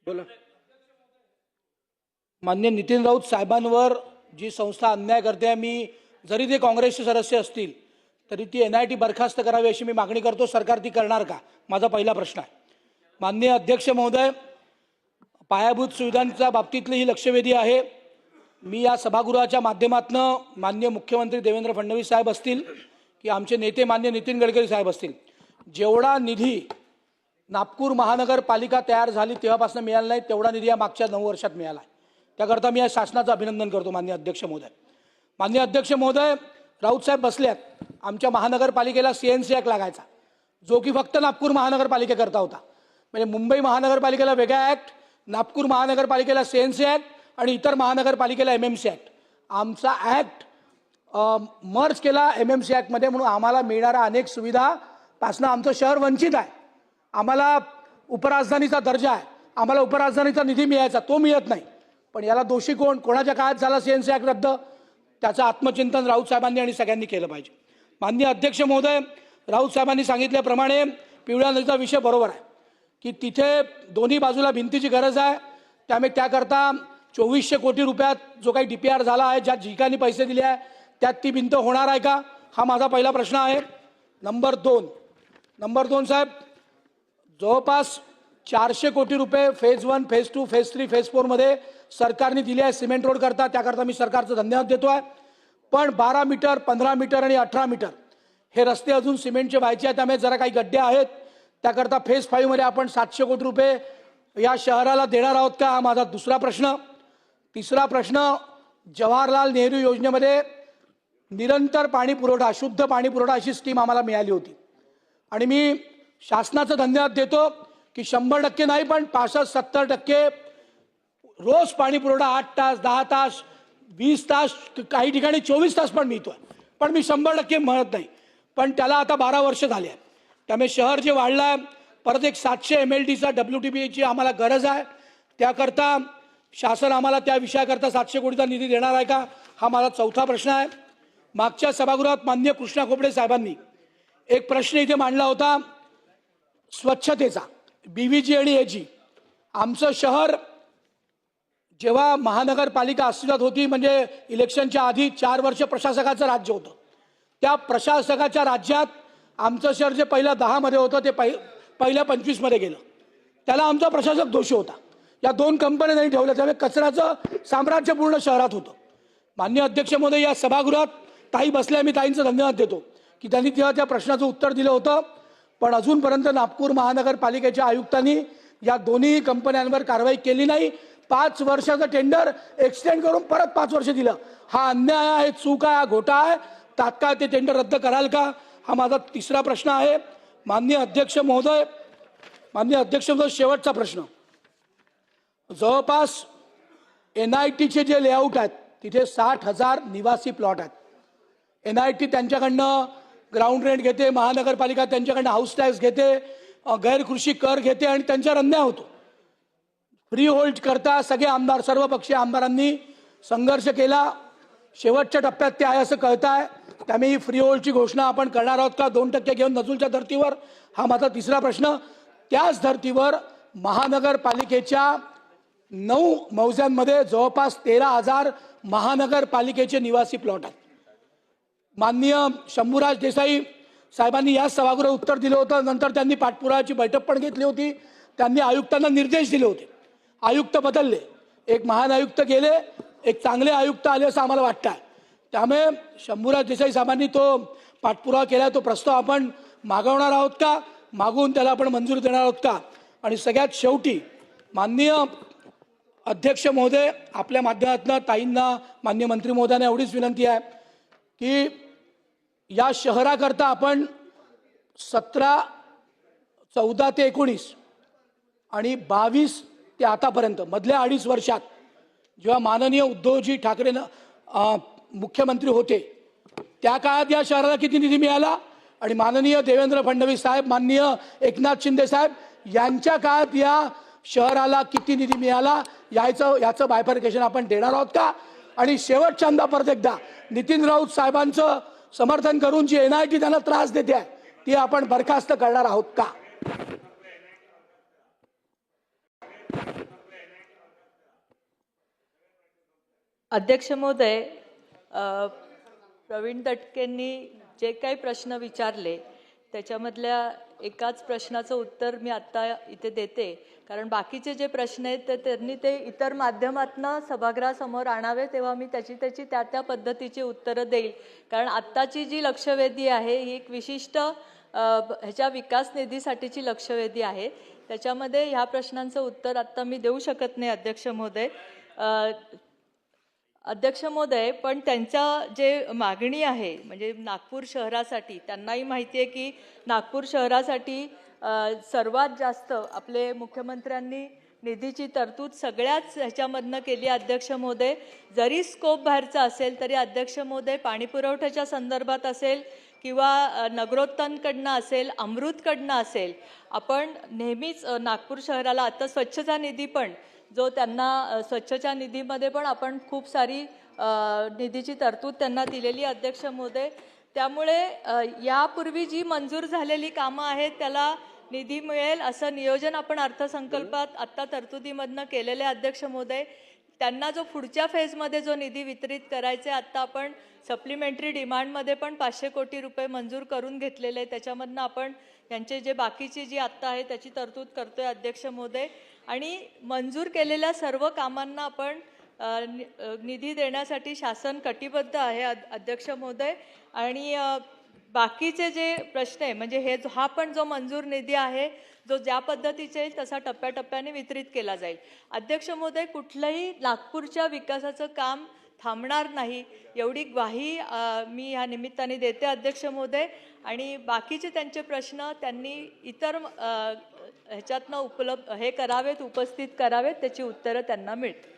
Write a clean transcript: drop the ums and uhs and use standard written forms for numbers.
बोला. माननीय नितीन राऊत साहेबांवर जी संस्था अन्याय करते, मी जरी ते काँग्रेसचे सदस्य असतील तरी ती NIT बरखास्त करावी अशी मी मागणी करतो. सरकार ती करणार का, माझा पहिला प्रश्न आहे. माननीय अध्यक्ष महोदय, पायाभूत सुविधांच्या बाबतीतली ही लक्षवेधी आहे. मी या सभागृहाच्या माध्यमातून माननीय मुख्यमंत्री देवेंद्र फडणवीस साहेब असतील की आमचे नेते माननीय नितीन गडकरी साहेब असतील, जेवढा निधी नागपूर महानगरपालिका तयार झाली तेव्हापासून मिळाला नाही तेवढा निधी या मागच्या 9 वर्षात मिळाला आहे. त्याकरता मी या शासनाचं अभिनंदन करतो. माननीय अध्यक्ष महोदय, माननीय अध्यक्ष महोदय, राऊत साहेब बसले आहेत. आमच्या महानगरपालिकेला CNC ॲक्ट लागायचा, जो की फक्त नागपूर महानगरपालिकेकरता होता. म्हणजे मुंबई महानगरपालिकेला वेगळा ॲक्ट, नागपूर महानगरपालिकेला CNC ॲक्ट आणि इतर महानगरपालिकेला MMC ॲक्ट. आमचा ॲक्ट मर्ज केला MMC ॲक्टमध्ये, म्हणून आम्हाला मिळणाऱ्या अनेक सुविधापासून आमचं शहर वंचित आहे. आम्हाला उपराजधानीचा दर्जा आहे, आम्हाला उपराजधानीचा निधी मिळायचा, तो मिळत नाही. पण याला दोषी कोण, कोणाच्या काळात झाला CNC ॲक्ट रद्द, त्याचं आत्मचिंतन राऊत साहेबांनी आणि सगळ्यांनी केलं पाहिजे. माननीय अध्यक्ष महोदय, राऊत साहेबांनी सांगितल्याप्रमाणे पिवळ्या नदीचा विषय बरोबर आहे की तिथे दोन्ही बाजूला भिंतीची गरज आहे. त्यामुळे त्याकरता 2400 कोटी रुपयात जो काही DPR झाला आहे, ज्या ठिकाणी पैसे दिले आहे त्यात ती भिंत होणार आहे का, हा माझा पहिला प्रश्न आहे. नंबर दोन साहेब, जवळपास 400 कोटी रुपये फेज 1, फेज 2, फेज 3, फेज 4 मध्ये सरकारने दिले आहे सिमेंट रोड करता. त्याकरता मी सरकारचं धन्यवाद देतो आहे. पण 12 मीटर, 15 मीटर आणि 18 मीटर हे रस्ते अजून सिमेंटचे व्हायचे आहेत. त्यामुळे जरा काही गड्डे आहेत. त्याकरता फेज 5 मध्ये आपण 700 कोटी रुपये या शहराला देणार आहोत का, हा माझा दुसरा प्रश्न. तिसरा प्रश्न, जवाहरलाल नेहरू योजनेमध्ये निरंतर पाणी पुरवठा, शुद्ध पाणी पुरवठा अशी स्कीम आम्हाला मिळाली होती आणि मी शासनाचं धन्यवाद देतो की 100% नाही पण 65-70% रोज पाणी पुरवठा 8 तास, 10 तास, 20 तास, काही ठिकाणी 24 तास पण मिळतोय. पण मी 100% म्हणत नाही, पण त्याला आता 12 वर्ष झाली आहे. त्यामुळे शहर जे वाढलं आहे, परत एक 700 MLDचा WTPची आम्हाला गरज आहे. त्याकरता शासन आम्हाला त्या विषयाकरता 700 कोटीचा निधी देणार आहे का, हा माझा चौथा प्रश्न आहे. मागच्या सभागृहात माननीय कृष्णा खोपडे साहेबांनी एक प्रश्न इथे मांडला होता स्वच्छतेचा, BVG आणि AG. आमचं शहर जेव्हा महानगरपालिका अस्तित्वात होती, म्हणजे इलेक्शनच्या आधी 4 वर्ष प्रशासकाचं राज्य होतं, त्या प्रशासकाच्या राज्यात आमचं शहर जे पहिल्या 10 मध्ये होतं ते पहिल्या 25 मध्ये गेलं. त्याला आमचा प्रशासक दोषी होता. या 2 कंपन्या नाही ठेवल्या, त्यामुळे कचऱ्याचं साम्राज्य पूर्ण शहरात होतं. माननीय अध्यक्ष महोदय, या सभागृहात ताई बसल्या, मी ताईंचं धन्यवाद देतो की त्यांनी तेव्हा त्या प्रश्नाचं उत्तर दिलं होतं. पण अजूनपर्यंत नागपूर महानगरपालिकेच्या आयुक्तांनी या दोन्ही कंपन्यांवर कारवाई केली नाही. 5 वर्षाचं टेंडर एक्सटेंड करून परत 5 वर्ष दिलं. हा अन्याय आहे, चूक आहे, घोटाळा आहे. तात्काळ ते टेंडर रद्द कराल का, हा माझा तिसरा प्रश्न आहे. माननीय अध्यक्ष महोदय, शेवटचा प्रश्न, जवळपास NITचे जे लेआउट आहेत तिथे 60,000 निवासी प्लॉट आहेत. NIT त्यांच्याकडनं ग्राउंड रेंट घेते, महानगरपालिका त्यांच्याकडनं हाऊस टॅक्स घेते, गैरकृषी कर घेते आणि त्यांच्यावर अन्याय होतो. फ्री होल्ड करता सगळे आमदार, सर्वपक्षीय आमदारांनी संघर्ष केला. शेवटच्या टप्प्यात ते आहे असं कळतं आहे. त्यामुळे ही फ्री होल्डची घोषणा आपण करणार आहोत का 2% घेऊन नजूलच्या धर्तीवर, हा माझा तिसरा प्रश्न. त्याच धर्तीवर महानगरपालिकेच्या 9 मौज्यांमध्ये जवळपास 13,000 महानगरपालिकेचे निवासी प्लॉट आहेत. माननीय शंभूराज देसाई साहेबांनी या सभागृहात उत्तर दिलं होतं. नंतर त्यांनी पाठपुराव्याची बैठक पण घेतली होती. त्यांनी आयुक्तांना निर्देश दिले होते. आयुक्त बदलले, एक महान आयुक्त गेले, एक चांगले आयुक्त आले असं आम्हाला वाटतं आहे. त्यामुळे शंभूराज देसाई साहेबांनी तो पाठपुरावा केला, तो प्रस्ताव आपण मागवणार आहोत का, मागवून त्याला आपण मंजुरी देणार आहोत का. आणि सगळ्यात शेवटी माननीय अध्यक्ष महोदय, आपल्या माध्यमातून ताईंना, माननीय मंत्री महोदयांना एवढीच विनंती आहे की या शहराकरता आपण 17, 14 ते 19 आणि 22 ते आतापर्यंत मधल्या 2.5 वर्षात जेव्हा माननीय उद्धवजी ठाकरे मुख्यमंत्री होते त्या काळात या शहराला किती निधी मिळाला आणि माननीय देवेंद्र फडणवीस साहेब, माननीय एकनाथ शिंदे साहेब यांच्या काळात या शहराला किती निधी मिळाला, याचं बायफर्केशन आपण देणार आहोत का. आणि शेवटच्यांदा परत एकदा नितीन राऊत साहेबांचं समर्थन करून जी NIT त्यांना त्रास देते आहे ती आपण बरखास्त करणार आहोत का. अध्यक्ष महोदय, प्रवीण दटकेंनी जे काही प्रश्न विचारले त्याच्यामधल्या एकाच प्रश्नाचं उत्तर मी आत्ता इथे देते, कारण बाकीचे जे प्रश्न आहेत तर त्यांनी ते इतर माध्यमातनं सभागृहासमोर आणावे, तेव्हा मी त्याची त्या पद्धतीची उत्तरं देईल. कारण आत्ताची जी लक्षवेधी आहे ही एक विशिष्ट ह्याच्या विकास निधीसाठीची लक्षवेधी आहे. त्याच्यामध्ये ह्या प्रश्नांचं उत्तर आत्ता मी देऊ शकत नाही अध्यक्ष महोदय. अध्यक्ष महोदय, पण त्यांच्या जे मागणी आहे म्हणजे नागपूर शहरासाठी, त्यांनाही माहिती आहे की नागपूर शहरासाठी सर्वात जास्त आपले मुख्यमंत्र्यांनी निधीची तरतूद सगळ्याच ह्याच्यामधनं केली. अध्यक्ष महोदय, जरी स्कोप बाहेरचा असेल तरी अध्यक्ष महोदय पाणी पुरवठ्याच्या संदर्भात असेल किंवा नगरोत्थानकडनं असेल, अमृतकडनं असेल, आपण नेहमीच नागपूर शहराला आता स्वच्छता निधी पण जो त्यांना स्वच्छता निधीमध्ये पण आपण खूप सारी निधीची तरतूद त्यांना दिलेली अध्यक्ष महोदय. त्यामुळे यापूर्वी जी मंजूर झालेली कामं आहेत त्याला निधी मिळेल असं नियोजन आपण अर्थसंकल्पात आत्ता तरतुदीमधनं केलेले अध्यक्ष महोदय. त्यांना जो पुढच्या फेजमध्ये जो निधी वितरित करायचा आहे, आत्ता आपण सप्लिमेंटरी डिमांडमध्ये पण 500 कोटी रुपये मंजूर करून घेतलेले आहे. त्याच्यामधनं आपण यांचे जे बाकीची जी आत्ता आहे त्याची तरतूद करतोय अध्यक्ष महोदय. आणि मंजूर केलेल्या सर्व कामांना आपण निधी देण्यासाठी शासन कटिबद्ध आहे अध्यक्ष महोदय. आणि बाकीचे जे प्रश्न आहे म्हणजे हा पण जो मंजूर निधी आहे जो ज्या पद्धतीचे येईल तसा टप्प्याटप्प्याने वितरित केला जाईल. अध्यक्ष महोदय, कुठलंही नागपूरच्या विकासाचं काम थांबणार नाही एवढी ग्वाही मी ह्या निमित्ताने देते अध्यक्ष महोदय. आणि बाकीचे त्यांचे प्रश्न त्यांनी इतर ह्याच्यातनं उपस्थित करावेत, त्याची उत्तरं त्यांना मिळतील.